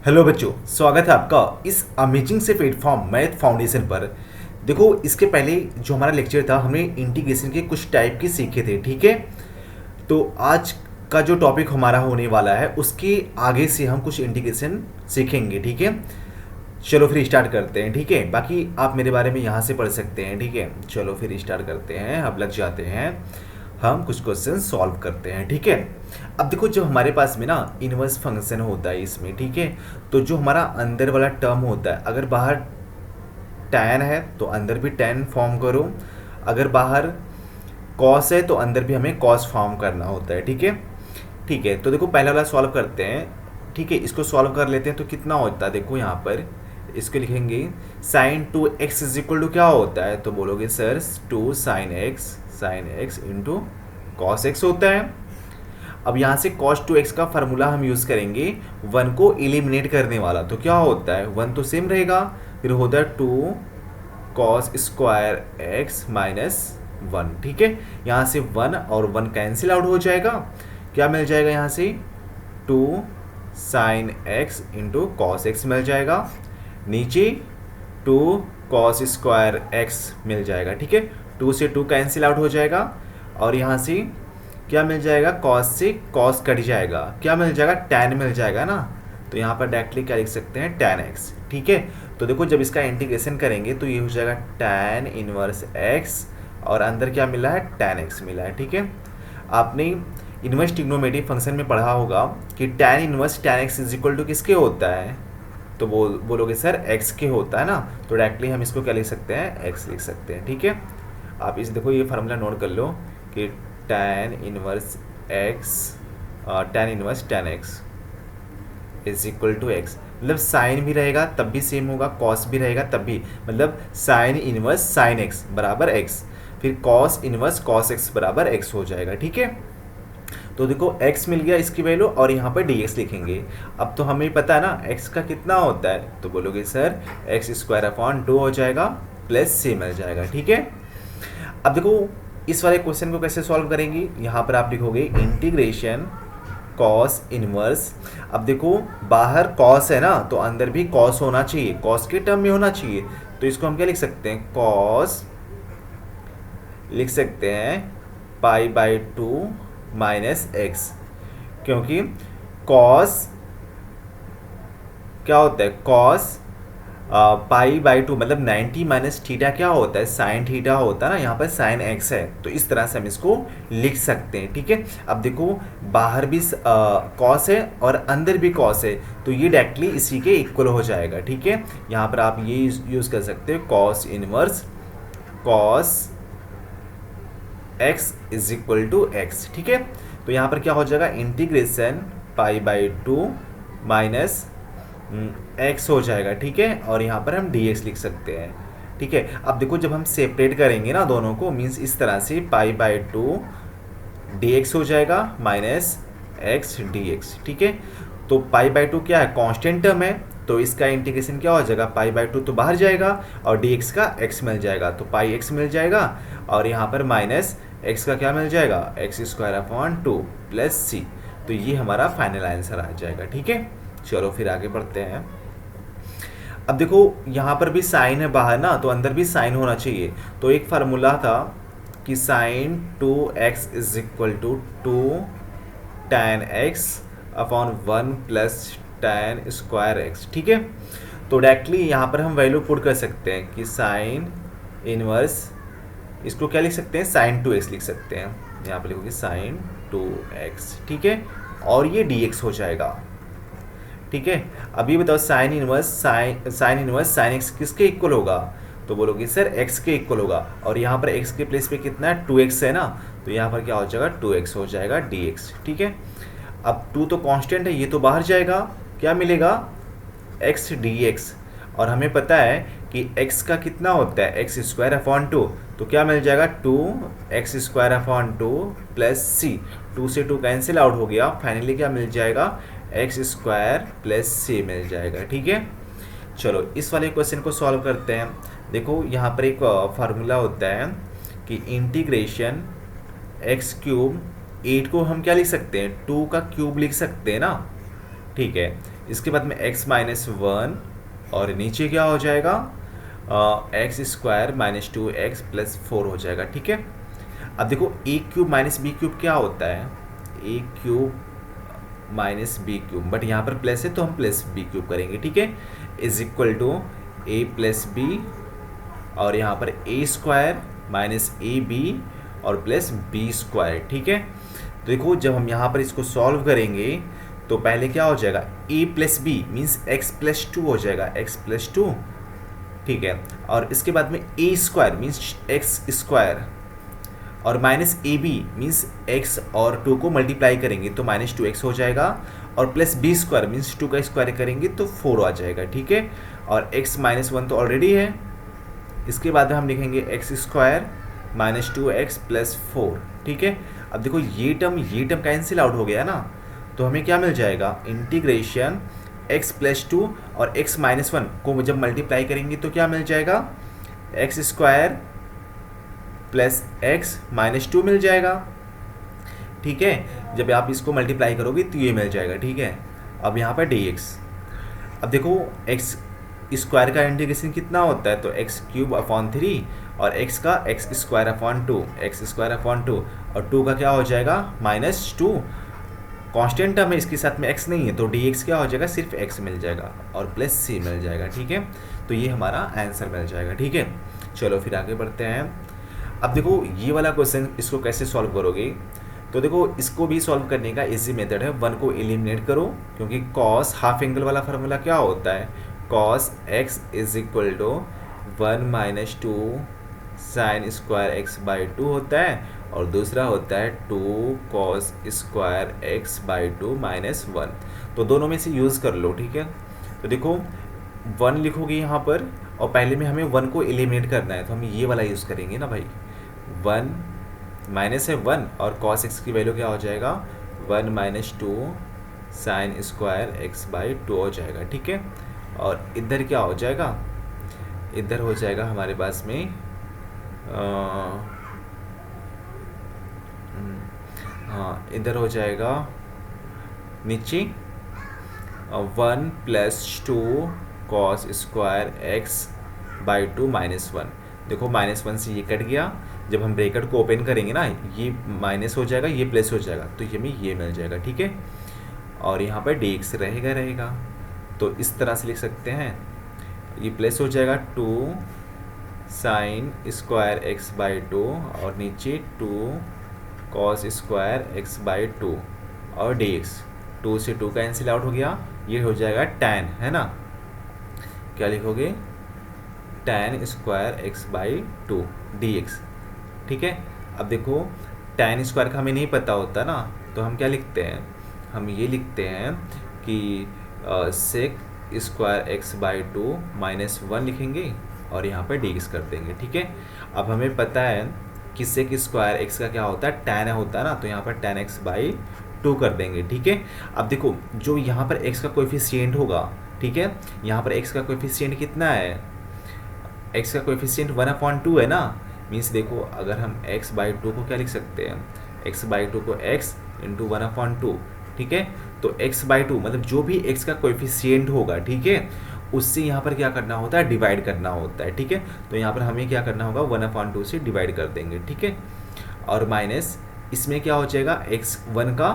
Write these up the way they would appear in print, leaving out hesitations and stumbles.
Hello बच्चों, स्वागत है आपका इस अमेजिंग से प्लेटफॉर्म मैथ फाउंडेशन पर। देखो, इसके पहले जो हमारा लेक्चर था हमने इंटीग्रेशन के कुछ टाइप के सीखे थे, ठीक है। तो आज का जो टॉपिक हमारा होने वाला है उसके आगे से हम कुछ इंटीग्रेशन सीखेंगे, ठीक है। चलो फिर स्टार्ट करते हैं, ठीक है। बाकी आप मेरे बारे में यहाँ से पढ़ सकते हैं, ठीक है। चलो फिर स्टार्ट करते हैं, अब लग जाते हैं, हम कुछ क्वेश्चन सॉल्व करते हैं, ठीक है। अब देखो, जब हमारे पास में ना इनवर्स फंक्शन होता है इसमें, ठीक है, तो जो हमारा अंदर वाला टर्म होता है, अगर बाहर tan है तो अंदर भी tan फॉर्म करो, अगर बाहर cos है तो अंदर भी हमें cos फॉर्म करना होता है, ठीक है। ठीक है, तो देखो पहला वाला सॉल्व करते हैं, ठीक है। इसको सॉल्व कर लेते हैं तो कितना होता है, देखो यहाँ पर इसको लिखेंगे sign 2x is equal to क्या होता है, तो बोलोगे sir 2 sine x into cos x होता है। अब यहाँ से cos 2x का फार्मूला हम यूज़ करेंगे 1 को एलिमिनेट करने वाला, तो क्या होता है 1 तो सेम रहेगा, फिर होता है 2 cos स्क्वायर एक्स माइनस 1, ठीक है। यहाँ से 1 और 1 कैंसिल आउट हो जाएगा, क्या मिल जाएगा यहाँ से 2 sine x into cos x मिल जाएगा, नीचे 2 cos स्क्वायर एक्स मिल जाएगा, ठीक है। 2 से 2 कैंसिल आउट हो जाएगा और यहाँ से क्या मिल जाएगा, cos से cos कट जाएगा, क्या मिल जाएगा tan मिल जाएगा ना। तो यहाँ पर डायरेक्टली क्या लिख सकते हैं tan x, ठीक है। तो देखो जब इसका इंटीग्रेशन करेंगे तो ये हो जाएगा tan इनवर्स x और अंदर क्या मिला है tan x मिला है, ठीक है। आपने इनवर्स ट्रिग्नोमेट्री फंक्शन में पढ़ा होगा कि tan inverse tan x is equal to किसके होता है, तो बोलोगे सर x के होता है ना। तो डायरेक्टली हम इसको क्या लिख सकते हैं, x लिख सकते हैं, ठीक है। आप इस देखो ये फार्मूला नोट कर लो कि tan inverse tan x is equal to x, मतलब साइन भी रहेगा तब भी सेम होगा, कॉस भी रहेगा तब भी, मतलब साइन इनवर्स साइन x बराबर x, फिर कॉस इनवर्स कॉस x बराबर x हो जाएगा, ठीक है। तो देखो x मिल गया इसकी वैल्यू और यहाँ पर dx लिखेंगे। अब तो हमें पता है ना x का कितना होता है, तो बोलोगे सर एक्स स्क्वायर अपॉन 2 हो जाएगा प्लस c मिल जाएगा, ठीक है। अब देखो इस वाले क्वेश्चन को कैसे सॉल्व करेंगे, यहाँ पर आप लिखोगे इंटीग्रेशन कॉस इनवर्स। अब देखो बाहर कॉस है ना तो अंदर भी कॉस होना चाहिए, कॉस के टर्म में होना चाहिए, तो इसको हम क्या लिख सकते हैं, कॉस लिख सकते हैं पाई बाई 2 माइनस एक्स, क्योंकि कॉस क्या होता है, कॉस पाई बाई 2 मतलब 90 माइनस थीटा क्या होता है, साइन थीटा होता है ना, यहाँ पर साइन एक्स है, तो इस तरह से हम इसको लिख सकते हैं, ठीक है। अब देखो बाहर भी कॉस है और अंदर भी कॉस है, तो ये डायरेक्टली इसी के इक्वल हो जाएगा, ठीक है। यहाँ पर आप ये यूज़ कर सकते हो cos inverse cos x is equal to x, ठीक है। तो यहाँ पर क्या हो जाएगा, integration pi by 2 minus x हो जाएगा, ठीक है, और यहाँ पर हम dx लिख सकते हैं, ठीक है। अब देखो जब हम सेपरेट करेंगे ना दोनों को, मीन्स इस तरह से पाई बाई 2 dx हो जाएगा माइनस x dx, ठीक है। तो पाई बाई 2 क्या है, कांस्टेंट टर्म है, तो इसका इंटीग्रेशन क्या हो जाएगा, पाई बाई 2 तो बाहर जाएगा और dx का x मिल जाएगा, तो पाई x मिल जाएगा और यहाँ पर माइनस x का क्या मिल जाएगा, x square upon 2 plus c। तो ये हमारा फाइनल आंसर आ जाएगा, ठीक है। चलो फिर आगे बढ़ते हैं। अब देखो यहाँ पर भी साइन है बाहर ना, तो अंदर भी साइन होना चाहिए, तो एक फार्मूला था कि sine 2x is equal to 2 tan x upon 1 plus tan square x, ठीक है। तो डायरेक्टली यहाँ पर हम वैल्यू पुट कर सकते हैं कि साइन इनवर्स, इसको क्या लिख सकते हैं, साइन 2x लिख सकते हैं, यहाँ पर लिखोगे साइन 2x, ठीक है, और ये dx हो जाएगा, ठीक है। अभी बताओ साइन इनवर्स साइन एक्स किसके इक्वल होगा, तो बोलोगे सर x के इक्वल होगा, और यहाँ पर x के प्लेस पे कितना है 2x है ना, तो यहाँ पर क्या हो जाएगा 2x हो जाएगा dx, ठीक है। अब 2 तो कांस्टेंट है, ये तो बाहर जाएगा, क्या मिलेगा x dx, और हमें पता है कि x का कितना होता है एक्स स्क्वायर अपॉन 2, तो क्या मिल जाएगा 2 x square upon 2 plus c, 2 से 2 कैंसिल आउट हो गया, फाइनली क्या मिल जाएगा एक्स स्क्वायर प्लस सी मिल जाएगा, ठीक है। चलो इस वाले क्वेश्चन को सॉल्व करते हैं। देखो यहाँ पर एक फार्मूला होता है कि इंटीग्रेशन एक्स क्यूब 8 को हम क्या लिख सकते हैं, 2 का क्यूब लिख सकते हैं ना, ठीक है। इसके बाद में x माइनस वन और नीचे क्या हो जाएगा x square minus two x plus four हो जाएगा। ठीक है, अब देखो a cube minus b cube क्या होता है, a cube minus b cube, but यहाँ पर प्लस है तो हम प्लस बी क्यूब करेंगे। ठीक है, is equal to a plus b और यहाँ पर a square minus a b और प्लस बी स्क्वायर। ठीक है, तो देखो जब हम यहाँ पर इसको सॉल्व करेंगे तो पहले क्या हो जाएगा, a plus b means x plus two हो जाएगा, x प्लस टू। ठीक है, और इसके बाद में a square means x square और minus a b means x और 2 को मल्टीप्लाई करेंगे तो माइनस टू एक्स हो जाएगा और प्लस बी स्क्वायर मीन्स 2 का स्क्वायर करेंगे तो 4 आ जाएगा। ठीक है, और x माइनस वन तो ऑलरेडी है, इसके बाद हम लिखेंगे x square minus two x plus four. ठीक है, अब देखो ये टर्म कैंसिल आउट हो गया ना, तो हमें क्या मिल जाएगा, इंटीग्रेशन x प्लस टू और x माइनस वन को जब मल्टीप्लाई करेंगे तो क्या मिल जाएगा, x square plus x minus two मिल जाएगा। ठीक है, जब आप इसको मल्टीप्लाई करोगे तो ये मिल जाएगा। ठीक है, अब यहाँ पर dx, अब देखो x स्क्वायर का इंटीग्रेशन कितना होता है, तो एक्स क्यूब अपॉन थ्री और x का x square upon two, x square upon two और 2 का क्या हो जाएगा माइनस टू, कांस्टेंट टर्म है इसके साथ में x नहीं है तो dx क्या हो जाएगा, सिर्फ x मिल जाएगा और प्लस c मिल जाएगा। ठीक है, तो ये हमारा आंसर मिल जाएगा। ठीक है, चलो फिर आगे बढ़ते हैं। अब देखो ये वाला क्वेश्चन इसको कैसे सॉल्व करोगे, तो देखो इसको भी सॉल्व करने का इजी मेथड है, वन को एलिमिनेट करो क्योंकि कॉस हाफ एंगल वाला फार्मूला क्या होता है, cos x is equal to one minus two sine square x by two होता है और दूसरा होता है two cos square x by two minus one, तो दोनों में से यूज़ कर लो। ठीक है, तो देखो वन लिखोगे यहाँ पर और पहले में हमें वन को एलिमिनेट करना है तो हम ये वाला यूज़ करेंगे ना भाई, वन माइनस है वन और कॉस एक्स की वैल्यू क्या हो जाएगा, one minus two sine square x by to हो जाएगा। ठीक है, और इधर क्या हो जाएगा, इधर हो जाएगा हमारे पास में हाँ इधर हो जाएगा नीचे one plus two cos square x by two minus one, देखो माइनस वन से ये कट गया, जब हम ब्रैकेट को ओपन करेंगे ना ये माइनस हो जाएगा ये प्लस हो जाएगा तो ये में ये मिल जाएगा। ठीक है, और यहाँ पर dx रहेगा तो इस तरह से लिख सकते हैं, ये प्लस हो जाएगा two sine square x by two और नीचे two cos square x by two और dx, टू से टू कैंसिल आउट हो गया, ये हो जाएगा tan, है ना, क्या लिखोगे, tan square x by to dx। ठीक है, अब देखो tan स्क्वायर का हमें नहीं पता होता ना तो हम क्या लिखते हैं, हम ये लिखते हैं कि sec square x by two minus one लिखेंगे और यहाँ पर dx कर देंगे। ठीक है, अब हमें पता है कि सेक स्क्वायर एक्स का क्या होता है, tan होता है ना, तो यहाँ पर tan x बाई टू कर देंगे। ठीक है, अब देखो जो यहाँ पर x का कोएफिशिएंट होगा, ठीक है, यहाँ पर x का कोएफिशिएंट कितना है, x का कोएफिशिएंट 1/2 है ना, मीन्स देखो अगर हम x बाई टू को क्या लिख सकते हैं, x बाई टू को x इंटू 1/2। ठीक है, तो x बाई टू मतलब जो भी x का कोएफिशिएंट होगा, ठीक है, उससे यहाँ पर क्या करना होता है, डिवाइड करना होता है। ठीक है, तो यहाँ पर हमें क्या करना होगा, 1/2 से डिवाइड कर देंगे। ठीक है, और माइनस इसमें क्या हो जाएगा, x वन का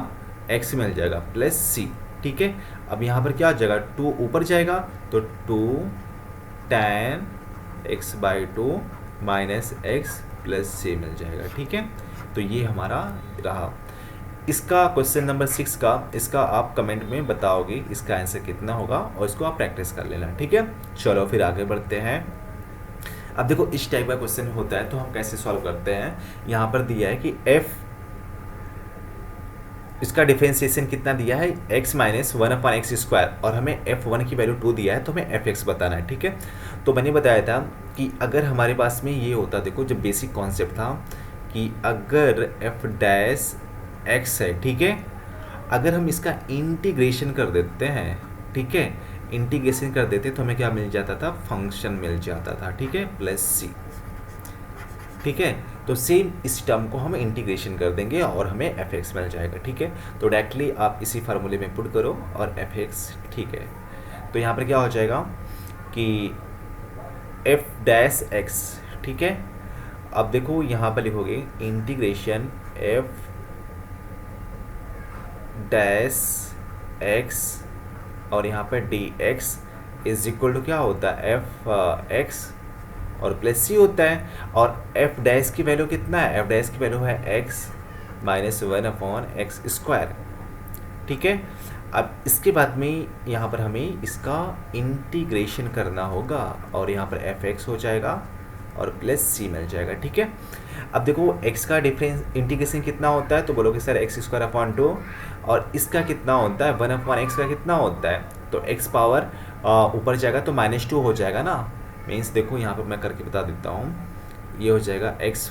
x मिल जाएगा प्लस c। ठीक है, अब यहाँ पर क्या हो जाएगा, टू ऊपर जाएगा तो two tan x by two minus x plus c मिल जाएगा। ठीक है, तो ये हमारा रहा। इसका क्वेश्चन नंबर 6 का इसका आप कमेंट में बताओगे इसका आंसर कितना होगा और इसको आप प्रैक्टिस कर लेना। ठीक है, चलो फिर आगे बढ़ते हैं। अब देखो इस टाइप का क्वेश्चन होता है तो हम कैसे सॉल्व करते हैं, यहाँ पर दिया है कि f इसका डिफरेंशिएशन कितना दिया है, x minus one upon x square और हमें f1 की वैल्यू 2 दिया है तो हमें fx बताना है। ठीक है, तो मैंने बताया था कि अगर हमारे पास में ये होता, देखो जब बेसिक कॉन्सेप्ट था कि अगर f डैश x है, ठीक है, अगर हम इसका इंटीग्रेशन कर देते हैं, ठीक है, इंटीग्रेशन कर देते तो हमें क्या मिल जाता था, फंक्शन मिल जाता था। ठीक है, प्लस c। ठीक है, तो सेम इस टर्म को हम इंटीग्रेशन कर देंगे और हमें एफ एक्स मिल जाएगा, ठीक है। तो डायरेक्टली आप इसी फार्मूले में पुट करो और एफ एक्स, ठीक है। तो यहाँ पर क्या हो जाएगा कि एफ डैश एक्स, ठीक है। अब देखो यहाँ पर लिखोगे इंटीग्रेशन एफ डैश एक्स और यहाँ पर d x is equal to क्या होता है, एफ एक्स और प्लस सी होता है। और एफ डैश की वैल्यू कितना है, एफ डैश की वैल्यू है x minus one upon x square, ठीक है। अब इसके बाद में यहाँ पर हमें इसका इंटीग्रेशन करना होगा और यहाँ पर एफ एक्स हो जाएगा और प्लस सी मिल जाएगा, ठीक है। अब देखो एक्स का डिफरेंस इंटीग्रेशन कितना होता है, तो बोलोगे सर एक्स स्क्वायर अपॉन 2, और इसका कितना होता है, 1 अपॉन एक्स का कितना होता है, तो एक्स पावर ऊपर जाएगा तो -2 हो जाएगा ना। मीन्स देखो यहाँ पर मैं करके बता देता हूँ, ये हो जाएगा एक्स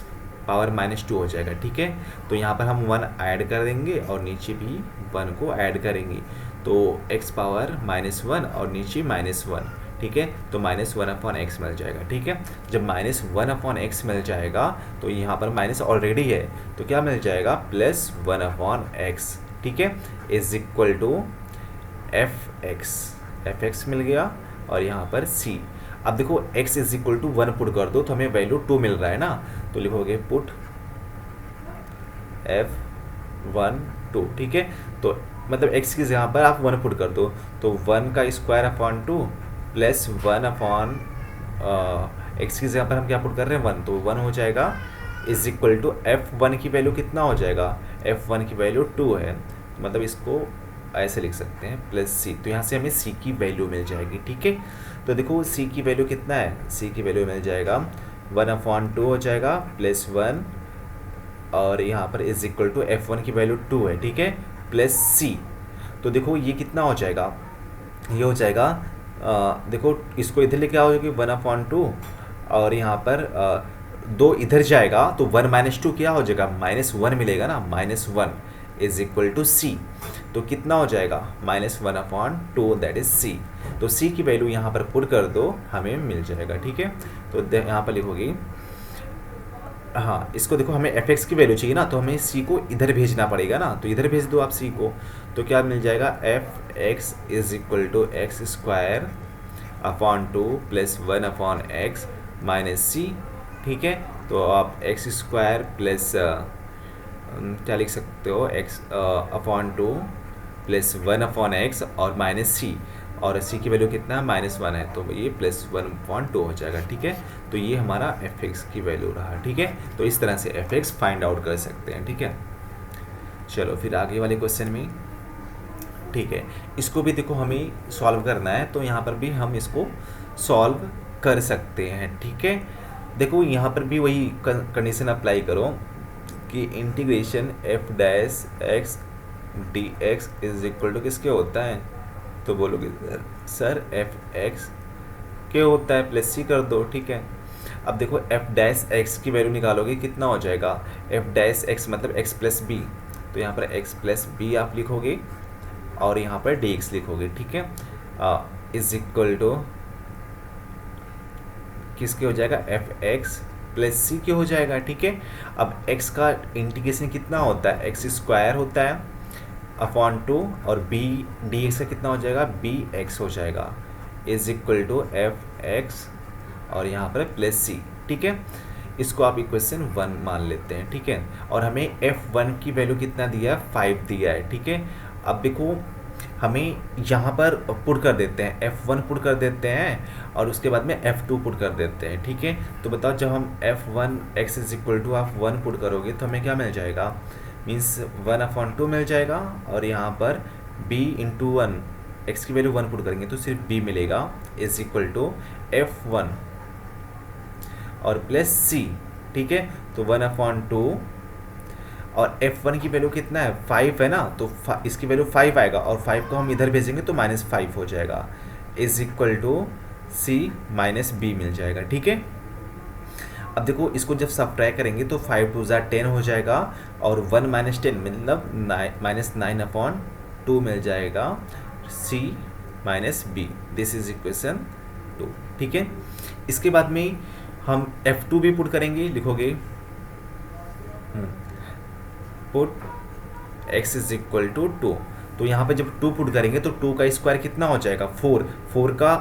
पावर -2 हो जाएगा, ठीक है। तो यहाँ पर हम 1 ऐड कर देंगे और नीचे भी 1 को ऐड करेंगे, तो एक्स पावर -1 और नीचे -1, ठीक है। तो -1 अपॉन एक्स मिल जाएगा, ठीक है। जब -1 अपॉन एक्स मिल जाएगा तो यहाँ पर माइनस ऑलरेडी है, तो क्या मिल जाएगा, +1 अपॉन एक्स, ठीक है, is equal to f x मिल गया और यहाँ पर सी। अब देखो x is equal to 1 put कर दो तो हमें वैल्यू 2 मिल रहा है ना, तो लिखोगे पुट f1 2, ठीक है। तो मतलब x की जगह पर आप 1 पुट कर दो, तो 1 का square upon 2 plus 1 upon x की जगह पर हम क्या पुट कर रहे हैं 1, तो 1 हो जाएगा इज इक्वल टू f1 की वैल्यू कितना हो जाएगा, f1 की वैल्यू 2 है, मतलब इसको ऐसे लिख सकते हैं प्लस सी। तो यहाँ से हमें सी की वैल्यू मिल जाएगी, ठीक है। तो देखो सी की वैल्यू कितना है, सी की वैल्यू मिल जाएगा 1 अपॉन 2 हो जाएगा प्लस 1 और यहाँ पर इज इक्वल टू f1 की वैल्यू 2 है, ठीक है, प्लस सी। तो देखो ये कितना हो जाएगा, ये हो जाएगा देखो इसको इधर लेके आओगे 1 अपॉन 2 और यहाँ पर 2 इधर जाएगा तो 1 - 2 क्या हो जाएगा, -1 मिलेगा ना, -1 इज इक्वल टू सी। तो कितना हो जाएगा, -1 अपॉन 2 दैट इज सी। तो सी की वैल्यू यहाँ पर पुट कर दो हमें मिल जाएगा, ठीक है। तो यहाँ पर लिखोगी, हाँ इसको देखो हमें एफ एक्स की वैल्यू चाहिए ना, तो हमें सी को इधर भेजना पड़ेगा ना, तो इधर भेज दो आप सी को, तो क्या मिल जाएगा, f x is equal to x square upon 2 plus 1 upon x minus c, ठीक है। तो आप एक्स स्क्वायर प्लस क्या लिख सकते हो, x upon 2 plus 1 upon x और माइनस सी, और सी की वैल्यू कितना है, -1 है, तो ये +1 अपॉन 2 हो जाएगा, ठीक है। तो ये हमारा एफ एक्स की वैल्यू रहा, ठीक है। तो इस तरह से एफ एक्स फाइंड आउट कर सकते हैं, ठीक है। चलो फिर आगे वाले क्वेश्चन में, ठीक है, इसको भी देखो हमें सॉल्व करना है, तो यहाँ पर भी हम इसको सॉल्व कर सकते हैं, ठीक है। देखो यहाँ पर भी वही कंडीशन अप्लाई करो कि integration f dash x d x is equal to किसके होता है, तो बोलोगे सर एफ एक्स के होता है, प्लस सी कर दो, ठीक है। अब देखो एफ डैश एक्स की वैल्यू निकालोगे कितना हो जाएगा, एफ डैश एक्स मतलब एक्स प्लस बी, तो यहाँ पर एक्स प्लस बी आप लिखोगे और यहाँ पर डी एक्स लिखोगे, ठीक है, इज इक्वल टू किसके हो जाएगा, एफ एक्स प्लस सी के हो जाएगा, ठीक है। अब एक्स का इंटीग्रेशन कितना होता है, एक्स स्क्वायर होता है अपॉन 2 और बी डी एक्स का कितना हो जाएगा, बी एक्स हो जाएगा, is equal to f x और यहाँ पर प्लस सी, ठीक है। इसको आप इक्वेशन 1 मान लेते हैं, ठीक है। और हमें f1 की वैल्यू कितना दिया है, 5 दिया है, ठीक है। अब देखो हमें यहाँ पर पुट कर देते हैं, f1 पुट कर देते हैं और उसके बाद में f2 पुट कर देते हैं, ठीक है। तो बताओ जब हम f1 x is equal to आप 1 पुट करोगे तो हमें क्या मिल जाएगा, मीन्स 1 अपॉन 2 मिल जाएगा और यहाँ पर b इंटू 1 x की वैल्यू 1 पुट करेंगे तो सिर्फ b मिलेगा, इज इक्वल टू f1 और प्लस c, ठीक है। तो 1 अपॉन 2 और f1 की वैल्यू कितना है, 5 है ना, तो इसकी वैल्यू 5 आएगा और 5 को हम इधर भेजेंगे तो -5 हो जाएगा, is equal to c minus b मिल जाएगा, ठीक है। अब देखो इसको जब सब्ट्रैक्ट करेंगे तो 5 2 10 हो जाएगा और 1 - 10 मतलब -9 अपॉन 2 मिल जाएगा, c minus b, this is equation 2, ठीक है। इसके बाद में हम f2 भी पुट करेंगे, लिखोगे put x is equal to 2। तो यहाँ पे जब 2 पुट करेंगे तो 2 का स्क्वायर कितना हो जाएगा 4, 4 का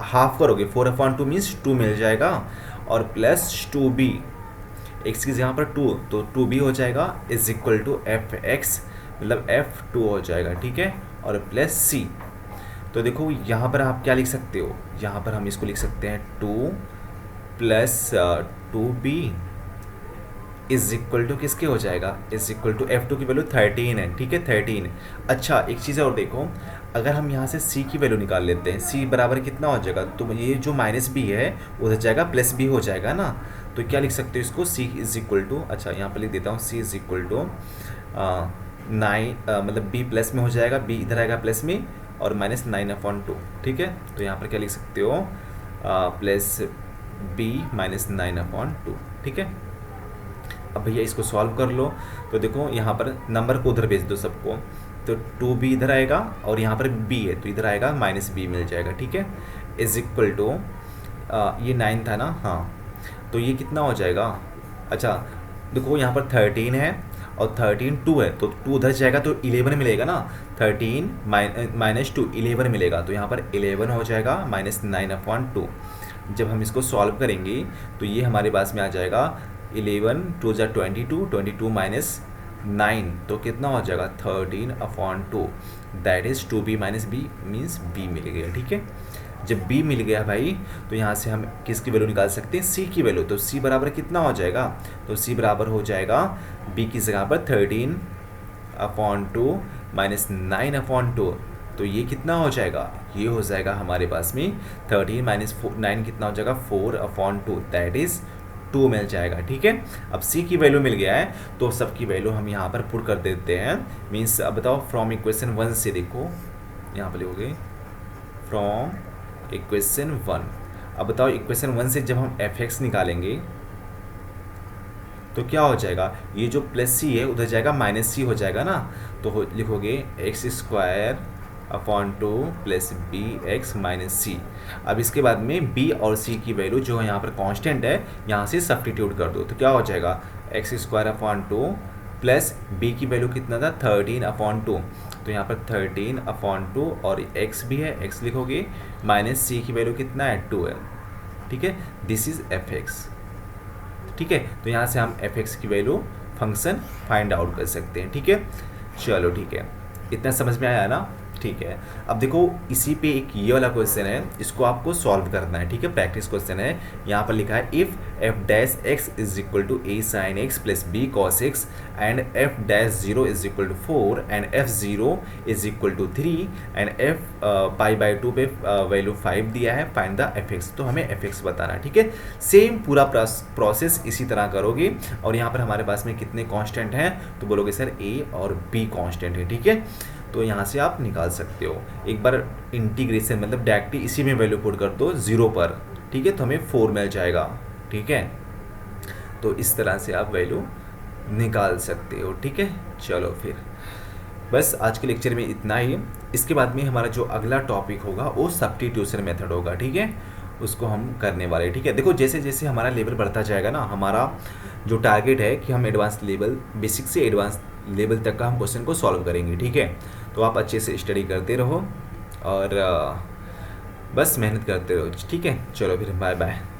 हाफ करोगे 4/2 मीन्स 2 मिल जाएगा, और प्लस 2b, एक्स की जगह पर 2 तो 2b हो जाएगा is equal to f x, मतलब F2 हो जाएगा, ठीक है, और प्लस c। तो देखो यहाँ पर आप क्या लिख सकते हो, यहाँ पर हम इसको लिख सकते हैं 2 plus 2b is equal to किसके हो जाएगा, इज इक्वल टू F2 की वैल्यू 13 है, ठीक है 13। अच्छा एक चीज़ और देखो, अगर हम यहाँ से c की वैल्यू निकाल लेते हैं, c बराबर कितना हो जाएगा, तो ये जो माइनस बी है उधर जाएगा प्लस बी हो जाएगा ना। तो क्या लिख सकते हो इसको, c इज इक्वल टू, अच्छा यहाँ पर लिख देता हूँ c इज इक्वल टू 9, मतलब b प्लस में हो जाएगा, b इधर आएगा प्लस में, और माइनस 9/2, ठीक है। तो यहाँ पर क्या लिख सकते हो, प्लस b माइनस 9/2, ठीक है। अब भैया इसको सॉल्व कर लो, तो देखो यहाँ पर नंबर को उधर भेज दो सबको, तो 2b इधर आएगा और यहाँ पर b है तो इधर आएगा माइनस b मिल जाएगा, ठीक है, इज इक्वल टू ये 9 था ना, हाँ, तो ये कितना हो जाएगा, अच्छा देखो यहाँ पर 13 है और 13 2 है, तो 2 उधर जाएगा तो 11 मिलेगा ना, 13 माइनस 2 11 मिलेगा, तो यहाँ पर 11 हो जाएगा माइनस 9/2। जब हम इसको सॉल्व करेंगे तो ये हमारे पास में आ जाएगा 11 2 जा 22, 22 माइनस 9 तो कितना हो जाएगा 13/2, that is 2b minus b means b मिल गया, ठीक है। जब b मिल गया भाई तो यहाँ से हम किसकी वैल्यू निकाल सकते हैं, c की वैल्यू, तो c बराबर कितना हो जाएगा, तो c बराबर हो जाएगा b की जगह पर 13/2 माइनस 9/2, तो ये कितना हो जाएगा, ये हो जाएगा हमारे पास में 13 माइनस 9 कितना हो जाएगा 4/2, दैट इज़ 2 मिल जाएगा, ठीक है। अब c की वैल्यू मिल गया है तो सबकी वैल्यू हम यहाँ पर पुट कर देते हैं, मीन्स अब बताओ फ्रॉम इक्वेशन 1 से, देखो यहाँ पर लिखोगे फ्रॉम इक्वेशन 1। अब बताओ इक्वेशन 1 से जब हम f(x) निकालेंगे तो क्या हो जाएगा, ये जो प्लस c है उधर जाएगा माइनस c हो जाएगा ना, तो लिखोगे x² 2 plus b x minus c. अब इसके बाद में b और c की वैल्यू जो यहाँ पर कांस्टेंट है यहाँ से सब्स्टिट्यूट कर दो, तो क्या हो जाएगा x² 2 प्लस b की वैल्यू कितना था 13/2, तो यहाँ पर 13/2 और x भी है, x लिखोगे, माइनस c की वैल्यू कितना है 2 है, ठीक है, दिस इज f(x), ठीक है। तो यहाँ से हम f(x) की वैल्यू फंक्शन फाइंड आउट कर सकते हैं, ठीक है। चलो ठीक है, इतना समझ में आया ना, ठीक है। अब देखो इसी पे एक ये वाला क्वेश्चन है, इसको आपको सॉल्व करना है, ठीक है, प्रैक्टिस क्वेश्चन है। यहाँ पर लिखा है if f(x) is equal to a sin x plus b cos x and f(0) is equal to 4 and f(0) is equal to 3 and f π/2 पे वैल्यू 5 दिया है, फाइंड द f(x), तो हमें f(x) बताना है, ठीक है। सेम पूरा प्रोसेस इसी तरह करोगे, और यहाँ पर हमारे पास में कितने कांस्टेंट हैं, तो बोलोगे सर a और b कांस्टेंट है, ठीक है। तो यहाँ से आप निकाल सकते हो, एक बार इंटीग्रेशन मतलब डायरेक्टली इसी में वैल्यू पुट कर दो 0 पर, ठीक है, तो हमें 4 मिल जाएगा, ठीक है। तो इस तरह से आप वैल्यू निकाल सकते हो, ठीक है। चलो फिर बस आज के लेक्चर में इतना ही, इसके बाद में हमारा जो अगला टॉपिक होगा वो सब्स्टिट्यूशन मेथड होगा, ठीक है, उसको हम करने वाले, ठीक है। देखो जैसे जैसे हमारा लेवल बढ़ता जाएगा ना, हमारा जो टारगेट है कि हम एडवांस लेवल, बेसिक से एडवांस लेवल तक का हम क्वेश्चन को सॉल्व करेंगे, ठीक है। तो आप अच्छे से स्टडी करते रहो और बस मेहनत करते रहो, ठीक है। चलो फिर बाय बाय।